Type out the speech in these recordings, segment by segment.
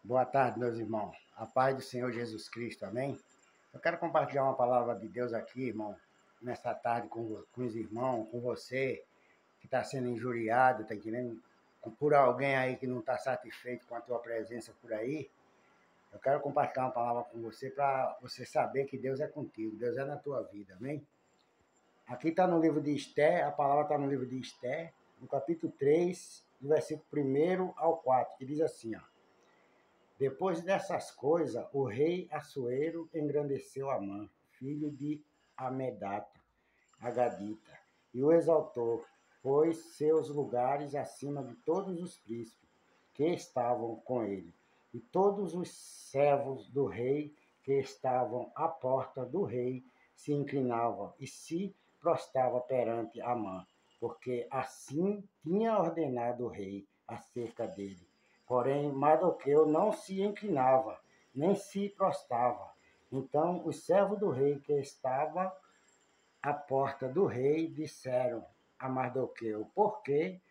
Boa tarde, meus irmãos. A paz do Senhor Jesus Cristo, amém? Eu quero compartilhar uma palavra de Deus aqui, irmão, nessa tarde com os irmãos, com você que está sendo injuriado, está entendendo? Por alguém aí que não está satisfeito com a tua presença por aí. Eu quero compartilhar uma palavra com você para você saber que Deus é contigo, Deus é na tua vida, amém? Aqui está no livro de Esther, a palavra está no livro de Esther, no capítulo 3, do versículo 1 ao 4, que diz assim, ó. Depois dessas coisas, o rei Assuero engrandeceu Amã, filho de Amedata, Agadita, e o exaltou, pôs seus lugares acima de todos os príncipes que estavam com ele, e todos os servos do rei que estavam à porta do rei se inclinavam e se prostravam perante Amã, porque assim tinha ordenado o rei acerca dele. Porém, Mardoqueu não se inclinava, nem se prostrava. Então, os servos do rei que estavam à porta do rei disseram a Mardoqueu: por que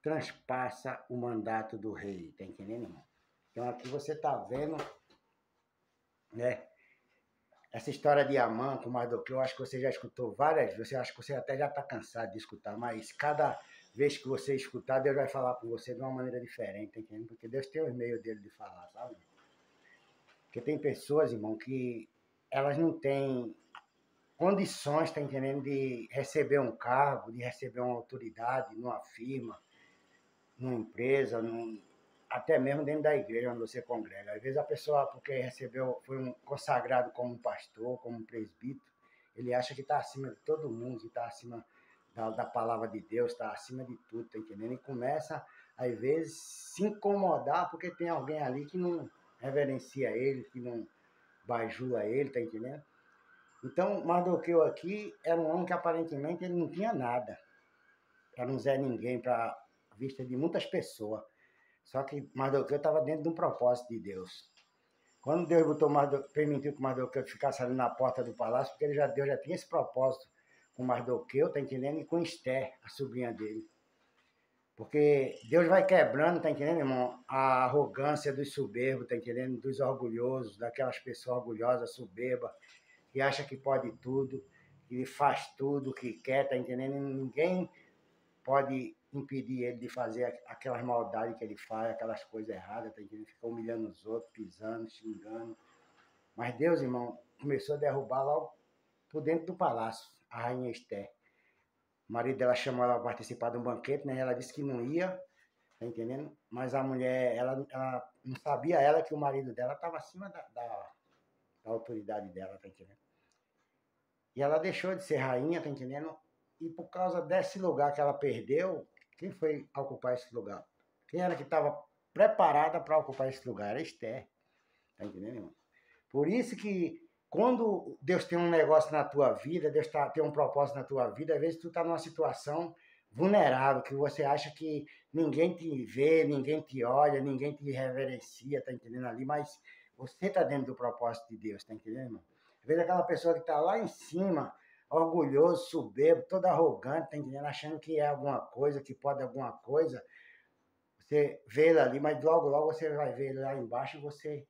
transpassa o mandato do rei? Está entendendo, irmão? Então, aqui você está vendo, né? Essa história de Amã com Mardoqueu, eu acho que você já escutou várias vezes, eu acho que você até já está cansado de escutar, mas cada vez que você escutar, Deus vai falar com você de uma maneira diferente, tá entendendo? Porque Deus tem os meios dele de falar, sabe? Porque tem pessoas, irmão, que elas não têm condições, tá entendendo, de receber um cargo, de receber uma autoridade numa firma, numa empresa, até mesmo dentro da igreja onde você congrega. Às vezes a pessoa, porque recebeu, foi um consagrado como um pastor, como um presbítero, ele acha que está acima de todo mundo, que está acima da palavra de Deus, está acima de tudo, tá entendendo? E começa, às vezes, se incomodar porque tem alguém ali que não reverencia ele, que não bajula ele, tá entendendo? Então, Mardoqueu aqui era um homem que aparentemente ele não tinha nada. Era um Zé Ninguém para a vista de muitas pessoas. Só que Mardoqueu estava dentro de um propósito de Deus. Quando Deus permitiu que Mardoqueu ficasse ali na porta do palácio, porque Deus já tinha esse propósito com Mardoqueu, tá entendendo? E com Esther, a sobrinha dele. Porque Deus vai quebrando, tá entendendo, irmão? A arrogância dos soberbos, tá entendendo? Dos orgulhosos, daquelas pessoas orgulhosas, soberbas, que acha que pode tudo, que faz tudo o que quer, tá entendendo? E ninguém pode impedir ele de fazer aquelas maldades que ele faz, aquelas coisas erradas, tá entendendo? Fica humilhando os outros, pisando, xingando. Mas Deus, irmão, começou a derrubar logo por dentro do palácio, a rainha Esther. O marido dela chamou ela para participar de um banquete, né? Ela disse que não ia, tá entendendo? Mas a mulher, ela não sabia ela que o marido dela estava acima da autoridade dela, tá entendendo? E ela deixou de ser rainha, tá entendendo? E por causa desse lugar que ela perdeu, quem foi ocupar esse lugar? Quem era que estava preparada para ocupar esse lugar? Era Esther. Tá entendendo, irmão? Por isso que quando Deus tem um negócio na tua vida, Deus tem um propósito na tua vida, às vezes tu está numa situação vulnerável, que você acha que ninguém te vê, ninguém te olha, ninguém te reverencia, tá entendendo ali, mas você está dentro do propósito de Deus, tá entendendo, irmão? Às vezes aquela pessoa que está lá em cima, orgulhoso, soberbo, todo arrogante, tá entendendo? Achando que é alguma coisa, que pode alguma coisa, você vê ele ali, mas logo, logo você vai ver ele lá embaixo e você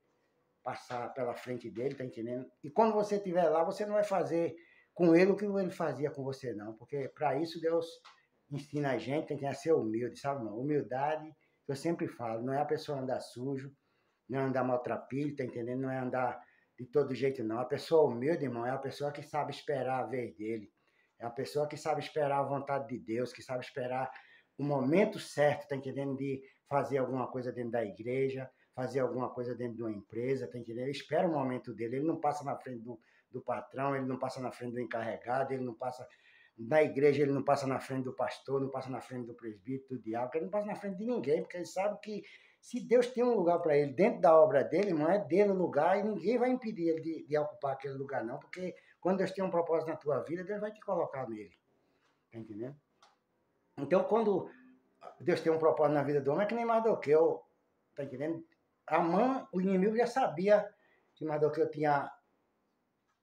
passar pela frente dele, tá entendendo? E quando você estiver lá, você não vai fazer com ele o que ele fazia com você, não. Porque para isso Deus ensina a gente, tem que ser humilde, sabe? Não? Humildade, que eu sempre falo, não é a pessoa andar sujo, não é andar maltrapilho, tá entendendo? Não é andar de todo jeito, não. A pessoa humilde, irmão, é a pessoa que sabe esperar a vez dele. É a pessoa que sabe esperar a vontade de Deus, que sabe esperar o momento certo, tá entendendo? De fazer alguma coisa dentro da igreja, fazer alguma coisa dentro de uma empresa, tá entendendo? Ele espera o momento dele, ele não passa na frente do patrão, ele não passa na frente do encarregado, ele não passa na igreja, ele não passa na frente do pastor, não passa na frente do presbítero, do diabo, ele não passa na frente de ninguém, porque ele sabe que se Deus tem um lugar para ele dentro da obra dele, irmão, é dele o lugar e ninguém vai impedir ele de ocupar aquele lugar, não, porque quando Deus tem um propósito na tua vida, Deus vai te colocar nele, tá entendendo? Então, quando Deus tem um propósito na vida do homem, é que nem Mardoqueu, tá entendendo? Amã, o inimigo já sabia que Mardoqueu tinha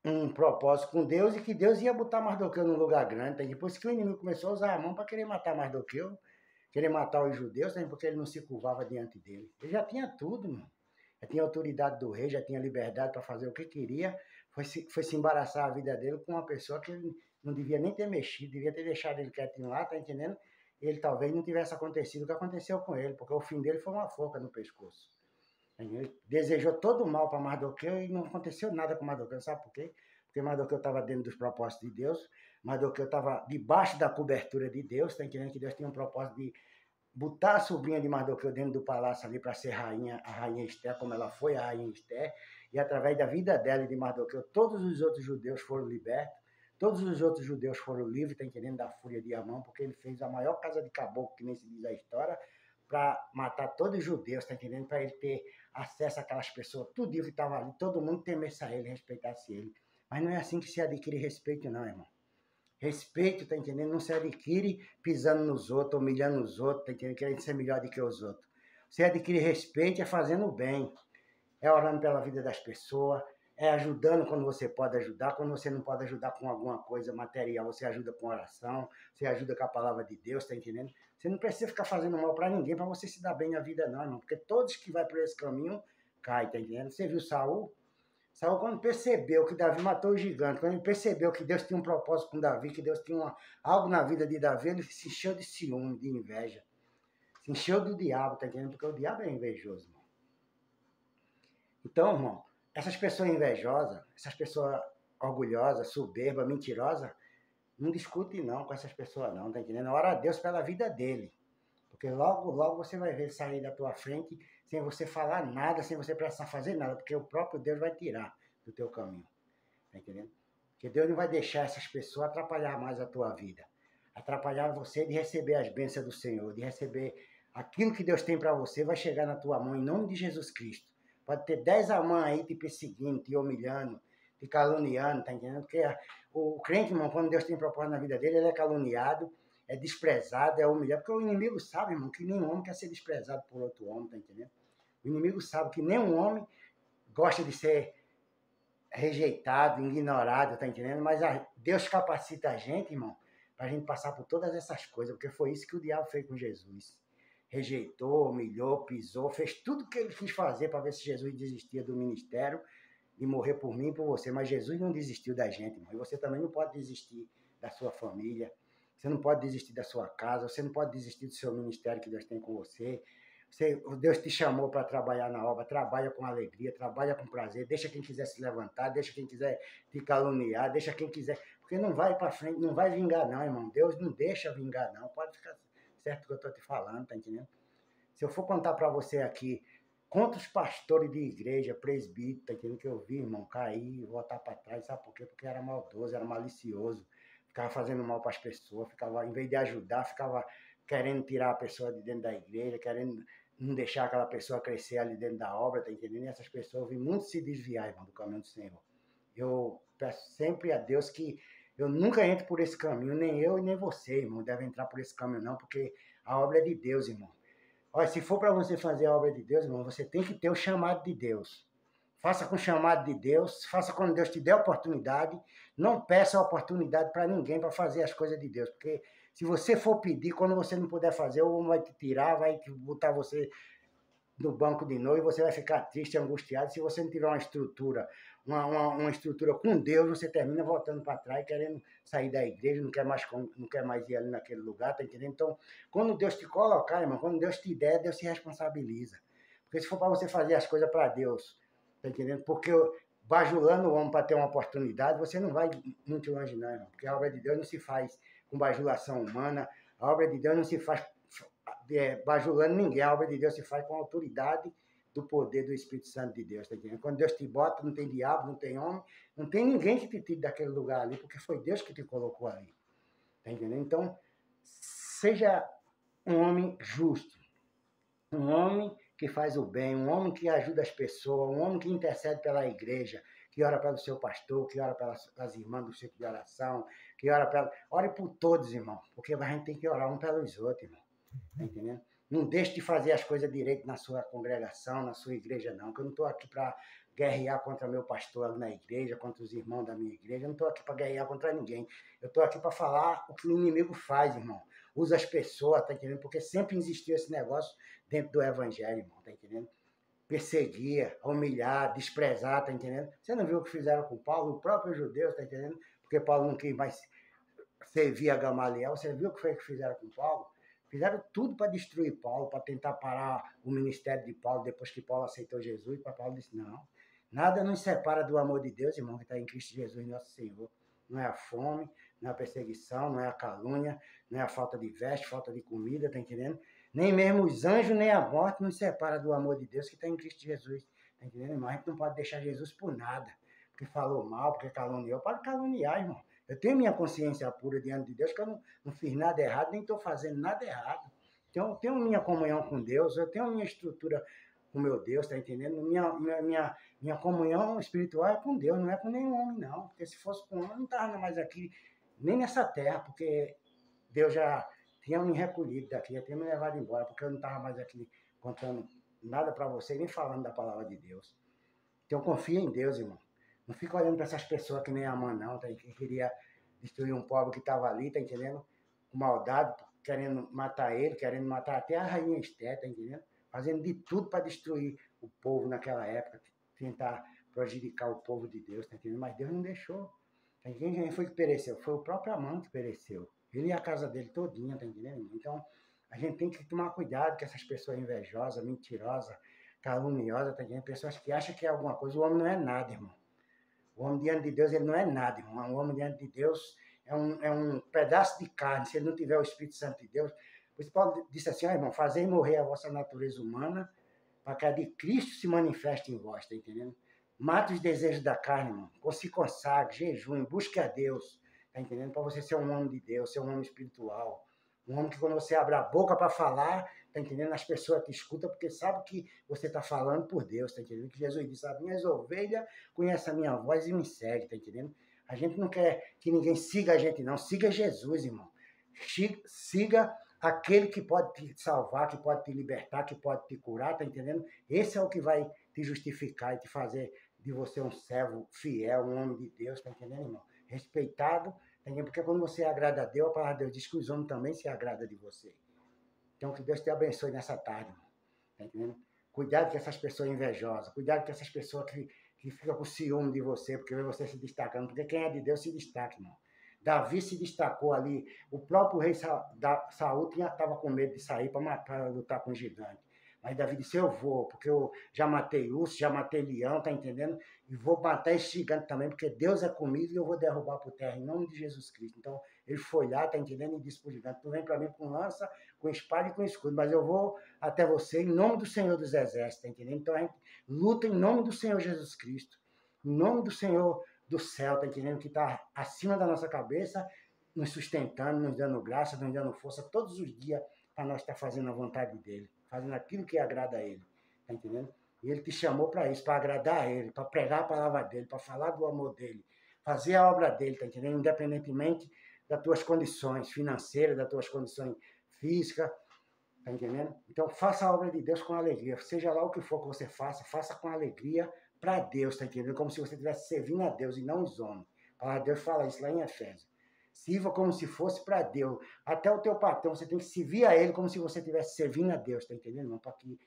um propósito com Deus e que Deus ia botar Mardoqueu num lugar grande. Tá? Depois que o inimigo começou a usar Amã para querer matar Mardoqueu, querer matar os judeus, porque ele não se curvava diante dele. Ele já tinha tudo, mano. Já tinha autoridade do rei, já tinha liberdade para fazer o que queria. Foi se embaraçar a vida dele com uma pessoa que ele não devia nem ter mexido, devia ter deixado ele quietinho lá, tá entendendo? Ele talvez não tivesse acontecido o que aconteceu com ele, porque o fim dele foi uma forca no pescoço. Ele desejou todo o mal para Mardoqueu e não aconteceu nada com Mardoqueu, sabe por quê? Porque Mardoqueu estava dentro dos propósitos de Deus, Mardoqueu estava debaixo da cobertura de Deus, tá entendendo que Deus tinha um propósito de botar a sobrinha de Mardoqueu dentro do palácio ali para ser rainha, a rainha Esther, como ela foi a rainha Esther, e através da vida dela e de Mardoqueu, todos os outros judeus foram libertos, todos os outros judeus foram livres, tá entendendo, da fúria de Amã, porque ele fez a maior casa de caboclo, que nem se diz a história, para matar todos os judeus, tá entendendo, para ele ter acesso àquelas pessoas, tudo que estava ali, todo mundo temesse a ele, respeitasse ele. Mas não é assim que se adquire respeito, não, irmão. Respeito, tá entendendo? Não se adquire pisando nos outros, humilhando os outros, tá entendendo? Querendo ser melhor do que os outros. Você adquire respeito é fazendo o bem, é orando pela vida das pessoas, é ajudando quando você pode ajudar, quando você não pode ajudar com alguma coisa material, você ajuda com oração, você ajuda com a palavra de Deus, tá entendendo? Você não precisa ficar fazendo mal para ninguém para você se dar bem na vida, não, irmão, porque todos que vai por esse caminho caem, tá entendendo? Você viu Saul? Saul, quando percebeu que Davi matou o gigante, quando ele percebeu que Deus tinha um propósito com Davi, que Deus tinha algo na vida de Davi, ele se encheu de ciúme, de inveja. Se encheu do diabo, tá entendendo? Porque o diabo é invejoso, irmão. Então, irmão, essas pessoas invejosas, essas pessoas orgulhosas, soberbas, mentirosas, não discute não com essas pessoas não, tá entendendo? Ora a Deus pela vida dele. Porque logo, logo você vai ver ele sair da tua frente sem você falar nada, sem você precisar fazer nada, porque o próprio Deus vai tirar do teu caminho. Tá entendendo? Porque Deus não vai deixar essas pessoas atrapalhar mais a tua vida. Atrapalhar você de receber as bênçãos do Senhor, de receber aquilo que Deus tem para você, vai chegar na tua mão em nome de Jesus Cristo. Pode ter 10 amãs aí te perseguindo, te humilhando, te caluniando, tá entendendo? Porque o crente, irmão, quando Deus tem propósito na vida dele, ele é caluniado, é desprezado, é humilhado, porque o inimigo sabe, irmão, que nenhum homem quer ser desprezado por outro homem, tá entendendo? O inimigo sabe que nenhum homem gosta de ser rejeitado, ignorado, tá entendendo? Mas Deus capacita a gente, irmão, pra gente passar por todas essas coisas, porque foi isso que o diabo fez com Jesus. Rejeitou, humilhou, pisou, fez tudo o que ele quis fazer para ver se Jesus desistia do ministério de morrer por mim e por você, mas Jesus não desistiu da gente, irmão. E você também não pode desistir da sua família, você não pode desistir da sua casa, você não pode desistir do seu ministério que Deus tem com você. Deus te chamou para trabalhar na obra, trabalha com alegria, trabalha com prazer, deixa quem quiser se levantar, deixa quem quiser te caluniar, deixa quem quiser, porque não vai para frente, não vai vingar não, irmão. Deus não deixa vingar não, pode ficar certo o que eu estou te falando, tá entendendo? Se eu for contar para você aqui quantos pastores de igreja, presbítero, tá entendendo, que eu vi, irmão, cair, voltar para trás, sabe por quê? Porque era maldoso, era malicioso, ficava fazendo mal para as pessoas, ficava, em vez de ajudar, ficava querendo tirar a pessoa de dentro da igreja, querendo não deixar aquela pessoa crescer ali dentro da obra, tá entendendo? E essas pessoas eu vi muito se desviar, irmão, do caminho do Senhor. Eu peço sempre a Deus que eu nunca entro por esse caminho, nem eu e nem você, irmão, deve entrar por esse caminho não, porque a obra é de Deus, irmão. Olha, se for para você fazer a obra de Deus, irmão, você tem que ter o chamado de Deus. Faça com o chamado de Deus, faça quando Deus te der a oportunidade. Não peça a oportunidade para ninguém para fazer as coisas de Deus, porque se você for pedir, quando você não puder fazer, o homem vai te tirar, vai botar você no banco de novo e você vai ficar triste, angustiado. Se você não tiver uma estrutura, uma estrutura com Deus, você termina voltando para trás, querendo sair da igreja, não quer mais ir ali naquele lugar, tá entendendo? Então, quando Deus te colocar, irmão, quando Deus te der, Deus se responsabiliza. Porque se for para você fazer as coisas para Deus, tá entendendo? Porque bajulando o homem para ter uma oportunidade, você não vai muito longe, não, irmão. Porque a obra de Deus não se faz com bajulação humana, a obra de Deus não se faz bajulando ninguém, a obra de Deus se faz com a autoridade do poder do Espírito Santo de Deus, tá entendendo? Quando Deus te bota, não tem diabo, não tem homem, não tem ninguém que te tire daquele lugar ali, porque foi Deus que te colocou ali, tá entendendo? Então, seja um homem justo, um homem que faz o bem, um homem que ajuda as pessoas, um homem que intercede pela igreja, que ora pelo seu pastor, que ora pelas irmãs do ciclo de oração, que ora pela... Ore por todos, irmão, porque a gente tem que orar um pelos outros, irmão. Tá entendendo? Não deixe de fazer as coisas direito na sua congregação, na sua igreja, não. Que eu não estou aqui para guerrear contra meu pastor na igreja, contra os irmãos da minha igreja. Eu não estou aqui para guerrear contra ninguém. Eu estou aqui para falar o que o inimigo faz, irmão. usa as pessoas, tá entendendo? Porque sempre existiu esse negócio dentro do evangelho, irmão, tá entendendo? Perseguir, humilhar, desprezar, tá entendendo? Você não viu o que fizeram com Paulo? O próprio judeu, tá entendendo? Porque Paulo não quis mais servir a Gamaliel. Você viu o que foi que fizeram com Paulo? Fizeram tudo para destruir Paulo, para tentar parar o ministério de Paulo, depois que Paulo aceitou Jesus. Para Paulo disse, não, nada nos separa do amor de Deus, irmão, que está em Cristo Jesus, nosso Senhor. Não é a fome, não é a perseguição, não é a calúnia, não é a falta de veste, falta de comida, tá entendendo? Nem mesmo os anjos, nem a morte nos separa do amor de Deus que está em Cristo Jesus. Tá entendendo, irmão? A gente não pode deixar Jesus por nada. Porque falou mal, porque caluniou. Pode caluniar, irmão. Eu tenho minha consciência pura diante de Deus, que eu não fiz nada errado, nem estou fazendo nada errado. Então, eu tenho minha comunhão com Deus, eu tenho minha estrutura com meu Deus, tá entendendo? Minha comunhão espiritual é com Deus, não é com nenhum homem, não. Porque se fosse com um homem, eu não estava mais aqui, nem nessa terra, porque Deus já tinha me recolhido daqui, já tinha me levado embora, porque eu não estava mais aqui contando nada para você, nem falando da palavra de Deus. Então, confia em Deus, irmão. Não fica olhando para essas pessoas que nem a mãe, não, tá? Que queria destruir um pobre que estava ali, tá entendendo? Com maldade, querendo matar ele, querendo matar até a rainha Esther, tá entendendo? Fazendo de tudo para destruir o povo naquela época, tentar prejudicar o povo de Deus, tá entendendo? Mas Deus não deixou. Quem foi que pereceu? Foi o próprio Amã que pereceu. Ele e a casa dele todinha, tá entendendo? Então, a gente tem que tomar cuidado com essas pessoas invejosas, mentirosas, caluniosas, tá entendendo? Pessoas que acham que é alguma coisa. O homem não é nada, irmão. O homem diante de Deus, ele não é nada, irmão. O homem diante de Deus é um pedaço de carne. Se ele não tiver o Espírito Santo de Deus. Por isso Paulo disse assim, irmão, fazei morrer a vossa natureza humana, para que a de Cristo se manifeste em vós, tá entendendo? Mata os desejos da carne, irmão. Se consagre, jejum, busque a Deus, tá entendendo? Para você ser um homem de Deus, ser um homem espiritual. Um homem que quando você abre a boca para falar, tá entendendo? As pessoas te escutam porque sabem que você está falando por Deus, tá entendendo? Que Jesus disse, as minhas ovelhas conhecem a minha voz e me seguem, tá entendendo? A gente não quer que ninguém siga a gente, não. Siga Jesus, irmão. Siga aquele que pode te salvar, que pode te libertar, que pode te curar, tá entendendo? Esse é o que vai te justificar e te fazer de você um servo fiel, um homem de Deus, tá entendendo, irmão? Respeitado, tá entendendo? Porque quando você agrada a Deus, a palavra de Deus diz que os homens também se agradam de você. Então, que Deus te abençoe nessa tarde, irmão. Tá entendendo? Cuidado com essas pessoas invejosas, cuidado com essas pessoas que ficam com ciúme de você, porque vê você se destacando, porque quem é de Deus se destaca, irmão. Davi se destacou ali, o próprio rei Saul estava com medo de sair para lutar com o gigante. Mas Davi disse, eu vou, porque eu já matei urso, já matei leão, tá entendendo? E vou matar esse gigante também, porque Deus é comigo e eu vou derrubar por terra, em nome de Jesus Cristo. Então, ele foi lá, tá entendendo? E disse pro gigante, tu vem para mim com lança, com espada e com escudo, mas eu vou até você em nome do Senhor dos Exércitos, tá entendendo? Então, a gente luta em nome do Senhor Jesus Cristo, em nome do Senhor do céu, tá entendendo? Que está acima da nossa cabeça, nos sustentando, nos dando graça, nos dando força todos os dias para nós estar fazendo a vontade dele, fazendo aquilo que agrada a ele, tá entendendo? E ele te chamou para isso, para agradar a ele, para pregar a palavra dele, para falar do amor dele, fazer a obra dele, tá entendendo? Independentemente das tuas condições financeiras, das tuas condições físicas, tá entendendo? Então faça a obra de Deus com alegria, seja lá o que for que você faça, faça com alegria, para Deus, tá entendendo? Como se você estivesse servindo a Deus e não os homens. A palavra de Deus fala isso lá em Efésios. Sirva como se fosse para Deus. Até o teu patrão, você tem que servir a ele como se você estivesse servindo a Deus, tá entendendo? Para que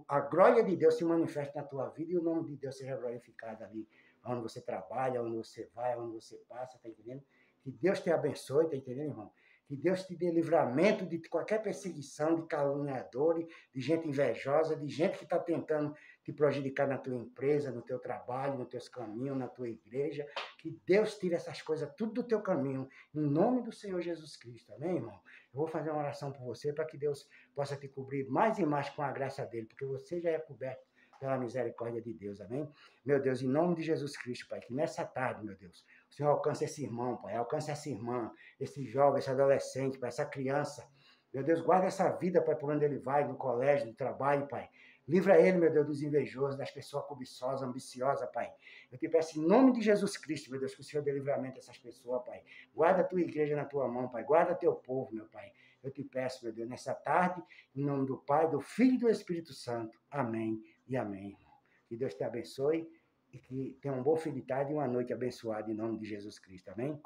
a glória de Deus se manifeste na tua vida e o nome de Deus seja glorificado ali, onde você trabalha, onde você vai, onde você passa, tá entendendo? Que Deus te abençoe, tá entendendo, irmão? Que Deus te dê livramento de qualquer perseguição, de caluniadores, de gente invejosa, de gente que está tentando te prejudicar na tua empresa, no teu trabalho, nos teus caminhos, na tua igreja. Que Deus tire essas coisas tudo do teu caminho, em nome do Senhor Jesus Cristo. Amém, irmão? Eu vou fazer uma oração por você, para que Deus possa te cobrir mais e mais com a graça dele, porque você já é coberto pela misericórdia de Deus, amém? Meu Deus, em nome de Jesus Cristo, Pai, que nessa tarde, meu Deus, o Senhor alcance esse irmão, Pai, alcance essa irmã, esse jovem, esse adolescente, Pai, essa criança. Meu Deus, guarda essa vida, Pai, por onde ele vai, no colégio, no trabalho, Pai. Livra ele, meu Deus, dos invejosos, das pessoas cobiçosas, ambiciosas, Pai. Eu te peço em nome de Jesus Cristo, meu Deus, que o Senhor dê livramento a essas pessoas, Pai. Guarda a tua igreja na tua mão, Pai. Guarda teu povo, meu Pai. Eu te peço, meu Deus, nessa tarde, em nome do Pai, do Filho e do Espírito Santo. Amém e amém, irmão. Que Deus te abençoe e que tenha um bom fim de tarde e uma noite abençoada em nome de Jesus Cristo. Amém?